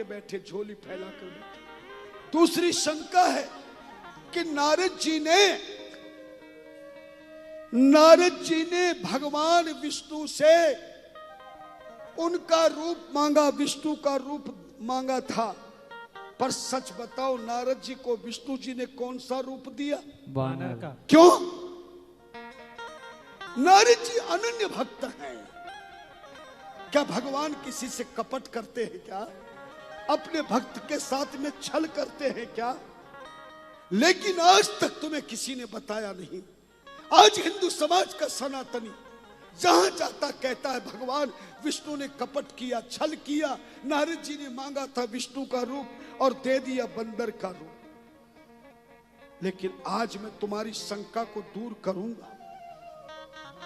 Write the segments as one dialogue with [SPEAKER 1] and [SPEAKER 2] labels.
[SPEAKER 1] के बैठे, झोली फैला कर बैठे। दूसरी शंका है कि नारद जी ने भगवान विष्णु से उनका रूप मांगा, विष्णु का रूप मांगा था, पर सच बताओ नारद जी को विष्णु जी ने कौन सा रूप दिया?
[SPEAKER 2] वानर का।
[SPEAKER 1] क्यों? नारद जी अनन्य भक्त हैं। क्या भगवान किसी से कपट करते हैं क्या? अपने भक्त के साथ में छल करते हैं क्या? लेकिन आज तक तुम्हें किसी ने बताया नहीं। आज हिंदू समाज का सनातनी जहां जाता कहता है भगवान विष्णु ने कपट किया, छल किया, नारद जी ने मांगा था विष्णु का रूप और दे दिया बंदर का रूप। लेकिन आज मैं तुम्हारी शंका को दूर करूंगा।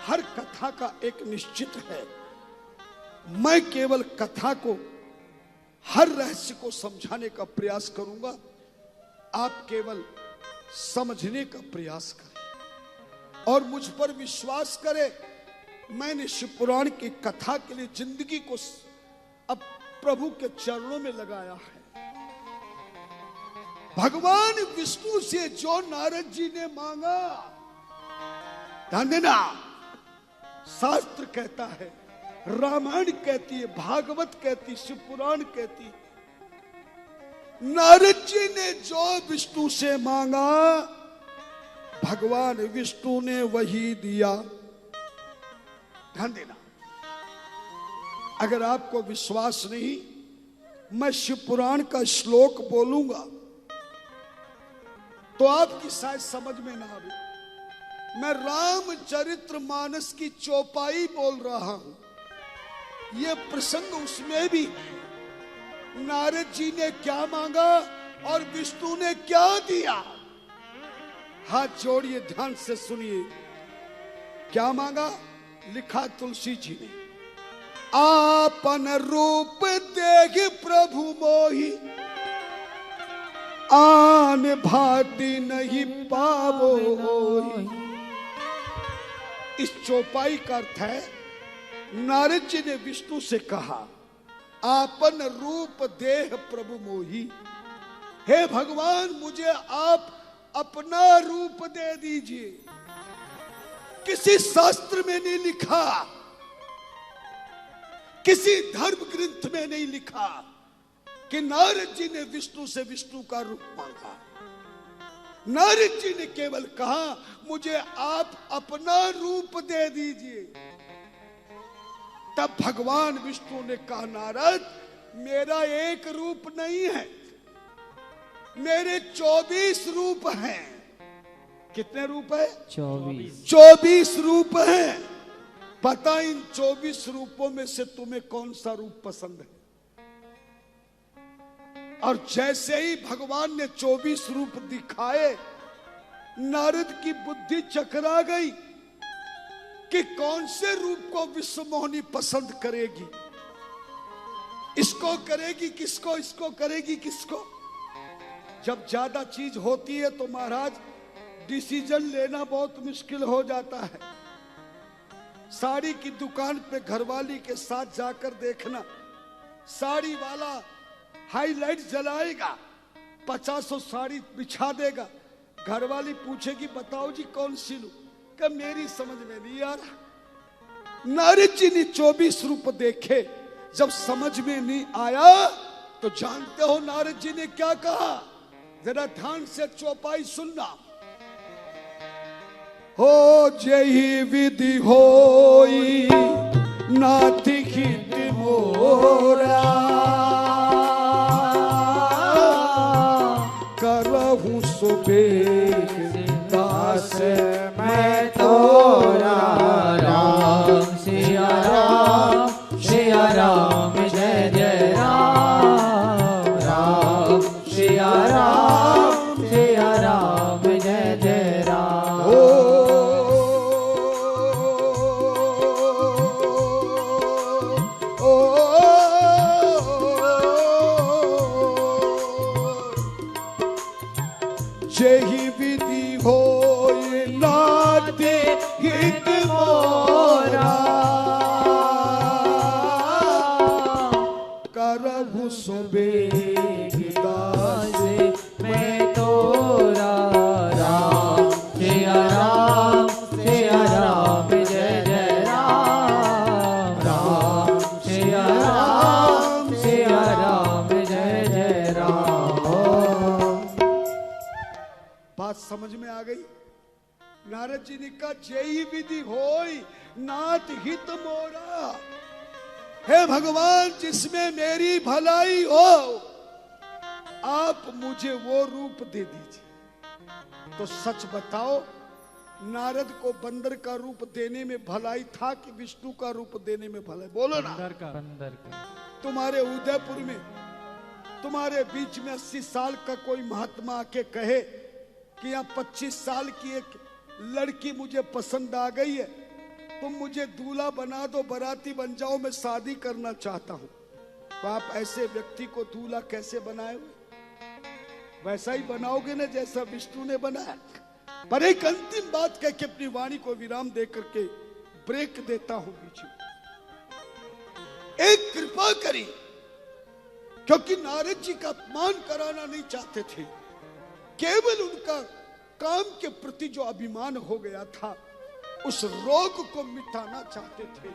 [SPEAKER 1] हर कथा का एक निश्चित है। मैं केवल कथा को, हर रहस्य को समझाने का प्रयास करूंगा, आप केवल समझने का प्रयास करें और मुझ पर विश्वास करें। मैंने शिव पुराण की कथा के लिए जिंदगी को अब प्रभु के चरणों में लगाया है। भगवान विष्णु से जो नारद जी ने मांगा, ध्यान देना, शास्त्र कहता है, रामायण कहती है, भागवत कहती, शिव पुराण कहती, नारद जी ने जो विष्णु से मांगा भगवान विष्णु ने वही दिया। ध्यान देना, अगर आपको विश्वास नहीं, मैं शिव पुराण का श्लोक बोलूंगा तो आपकी शायद समझ में ना आवे। मैं रामचरित्र मानस की चौपाई बोल रहा हूं। यह प्रसंग उसमें भी नारद जी ने क्या मांगा और विष्णु ने क्या दिया। हाथ जोड़िए, ध्यान से सुनिए। क्या मांगा? लिखा तुलसी जी ने, आपन रूप देख प्रभु मोहि, आन भांति नहीं पावो। इस चौपाई का अर्थ है, नारद जी ने विष्णु से कहा, आपन रूप देह प्रभु मोहि, हे भगवान मुझे आप अपना रूप दे दीजिए। किसी शास्त्र में नहीं लिखा, किसी धर्म ग्रंथ में नहीं लिखा कि नारद जी ने विष्णु से विष्णु का रूप मांगा। नारद जी ने केवल कहा, मुझे आप अपना रूप दे दीजिए। तब भगवान विष्णु ने कहा, नारद मेरा एक रूप नहीं है, मेरे 24 रूप हैं। कितने रूप है? 24 रूप है। पता इन 24 रूपों में से तुम्हें कौन सा रूप पसंद है? और जैसे ही भगवान ने 24 रूप दिखाए, नारद की बुद्धि चकरा गई कि कौन से रूप को विश्वमोहिनी पसंद करेगी। इसको करेगी किसको, इसको करेगी किसको। जब ज्यादा चीज होती है तो महाराज डिसीजन लेना बहुत मुश्किल हो जाता है। साड़ी की दुकान पे घरवाली के साथ जाकर देखना, साड़ी वाला हाईलाइट जलाएगा, 50 साड़ी बिछा देगा, घरवाली पूछेगी बताओ जी कौन सी लूं, क्या मेरी समझ में नहीं आ रहा। नारद जी ने 24 रूप देखे, जब समझ में नहीं आया तो जानते हो नारद जी ने क्या कहा? जरा ध्यान से चौपाई सुनना। हो जही विधि होई नाथि हित मोरा, करहूं सुबेग दास मैं तोरा।
[SPEAKER 2] राम सिया राम, सिया राम जय जय राम। राम सिया राम, सिया राम जय जय राम।
[SPEAKER 1] नारद जी ने कहा जेई विधि होई नाथ हित मोरा। हे भगवान, जिसमें मेरी भलाई हो आप मुझे वो रूप दे दीजिए। तो सच बताओ, नारद को बंदर का रूप देने में भलाई था कि विष्णु का रूप देने में भलाई? बोलो ना।
[SPEAKER 2] बंदर का।
[SPEAKER 1] तुम्हारे उदयपुर में तुम्हारे बीच में 80 साल का कोई महात्मा आके कहे कि यहाँ 25 साल की एक लड़की मुझे पसंद आ गई है, तुम मुझे दूल्हा बना दो, बाराती बन जाओ, मैं शादी करना चाहता हूं। तो आप ऐसे व्यक्ति को दूल्हा कैसे बनाए हुए? वैसा ही बनाओगे ना जैसा विष्णु ने बनाया। पर एक अंतिम बात कह के अपनी वाणी को विराम दे करके ब्रेक देता हूं बीच में। एक कृपा करी, क्योंकि नारद जी का अपमान कराना नहीं चाहते थे, केवल उनका काम के प्रति जो अभिमान हो गया था उस रोग को मिटाना चाहते थे।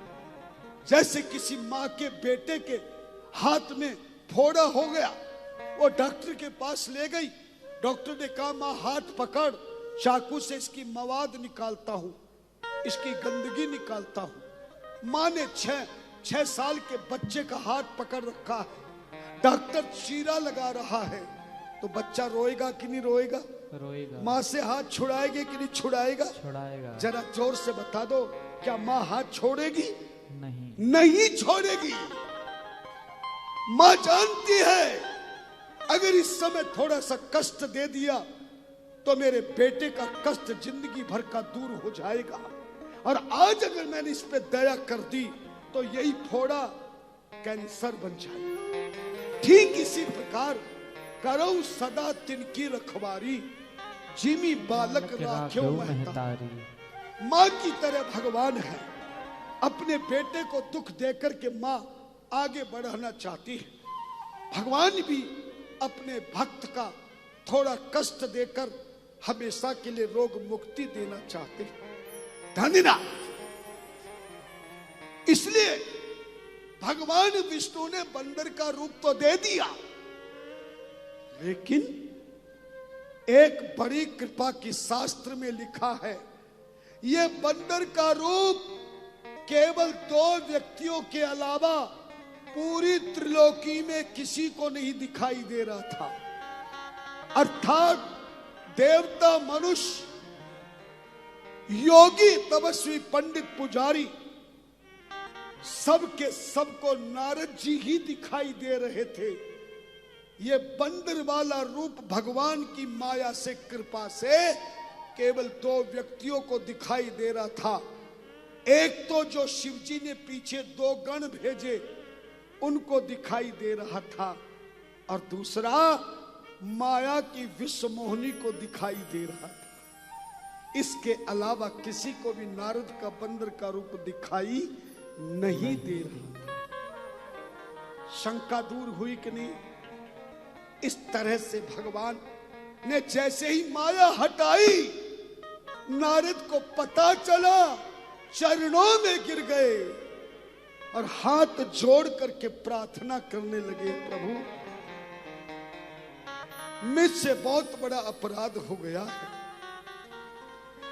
[SPEAKER 1] जैसे किसी माँ के बेटे के हाथ में फोड़ा हो गया, वो डॉक्टर के पास ले गई, डॉक्टर ने कहा माँ हाथ पकड़, चाकू से इसकी मवाद निकालता हूं, इसकी गंदगी निकालता हूं। माँ ने 6 साल के बच्चे का हाथ पकड़ रखा है, डॉक्टर चीरा लगा रहा है, तो बच्चा रोएगा कि नहीं रोएगा?
[SPEAKER 2] रोएगा।
[SPEAKER 1] माँ से हाथ छुड़ाएगी कि नहीं छुड़ाएगा?
[SPEAKER 2] छुड़ाएगा।
[SPEAKER 1] जरा जोर से बता दो, क्या माँ हाथ छोड़ेगी?
[SPEAKER 2] नहीं
[SPEAKER 1] छोड़ेगी। माँ जानती है अगर इस समय थोड़ा सा कष्ट दे दिया तो मेरे बेटे का कष्ट जिंदगी भर का दूर हो जाएगा, और आज अगर मैंने इस पे दया कर दी तो यही फोड़ा कैंसर बन जाएगा। ठीक इसी प्रकार करो सदा तिनकी रखवारी, जिमी बालक राख्यो महतारी। माँ की तरह भगवान है, अपने बेटे को दुख देकर के माँ आगे बढ़ाना चाहती है। भगवान भी अपने भक्त का थोड़ा कष्ट देकर हमेशा के लिए रोग मुक्ति देना चाहते हैं। धन्यवाद। इसलिए भगवान विष्णु ने बंदर का रूप तो दे दिया, लेकिन एक बड़ी कृपा की शास्त्र में लिखा है, यह बंदर का रूप केवल 2 व्यक्तियों के अलावा पूरी त्रिलोकी में किसी को नहीं दिखाई दे रहा था। अर्थात देवता, मनुष्य, योगी, तपस्वी, पंडित, पुजारी, सबके सबको नारद जी ही दिखाई दे रहे थे। ये बंदर वाला रूप भगवान की माया से, कृपा से केवल 2 व्यक्तियों को दिखाई दे रहा था। एक तो जो शिवजी ने पीछे 2 गण भेजे उनको दिखाई दे रहा था, और दूसरा माया की विश्व मोहिनी को दिखाई दे रहा था। इसके अलावा किसी को भी नारद का बंदर का रूप दिखाई नहीं दे रहा। शंका दूर हुई कि नहीं? इस तरह से भगवान ने जैसे ही माया हटाई, नारद को पता चला, चरणों में गिर गए और हाथ जोड़ करके प्रार्थना करने लगे, प्रभु मुझसे बहुत बड़ा अपराध हो गया है,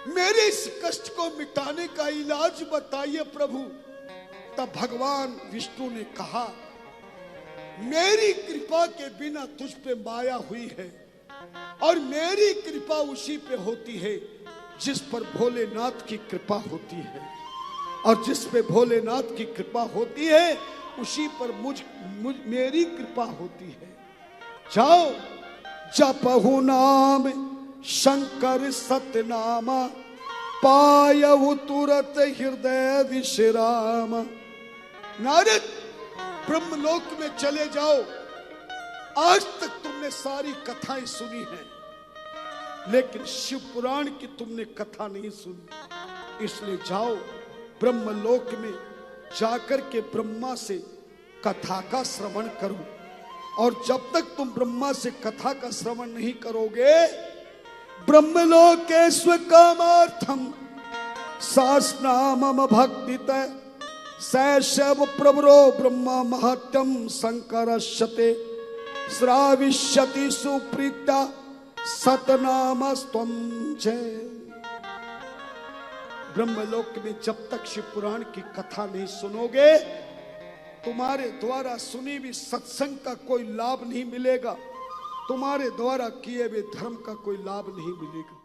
[SPEAKER 1] मेरे इस कष्ट को मिटाने का इलाज बताइए प्रभु। तब भगवान विष्णु ने कहा, मेरी कृपा के बिना तुझ पे माया हुई है, और मेरी कृपा उसी पे होती है जिस पर भोलेनाथ की कृपा होती है, और जिस पे भोलेनाथ की कृपा होती है उसी पर मेरी कृपा होती है। जाओ जपहु नाम शंकर सतनामा, पायहु तुरत हृदय विश्राम। नारद, ब्रह्मलोक में चले जाओ। आज तक तुमने सारी कथाएं सुनी हैं, लेकिन शिव पुराण की तुमने कथा नहीं सुनी, इसलिए जाओ ब्रह्मलोक में जाकर के ब्रह्मा से कथा का श्रवण करो। और जब तक तुम ब्रह्मा से कथा का श्रवण नहीं करोगे, ब्रह्मलोकेश्व कामार्थम सासनामम भक्तित सैशव प्रवरो ब्रह्म महत्यम शंकरश्यते श्राविष्यति सुप्रीता सतनाम स्तम जय। ब्रह्मलोक में जब तक शिव पुराण की कथा नहीं सुनोगे, तुम्हारे द्वारा सुनी हुई सत्संग का कोई लाभ नहीं मिलेगा, तुम्हारे द्वारा किए हुए धर्म का कोई लाभ नहीं मिलेगा।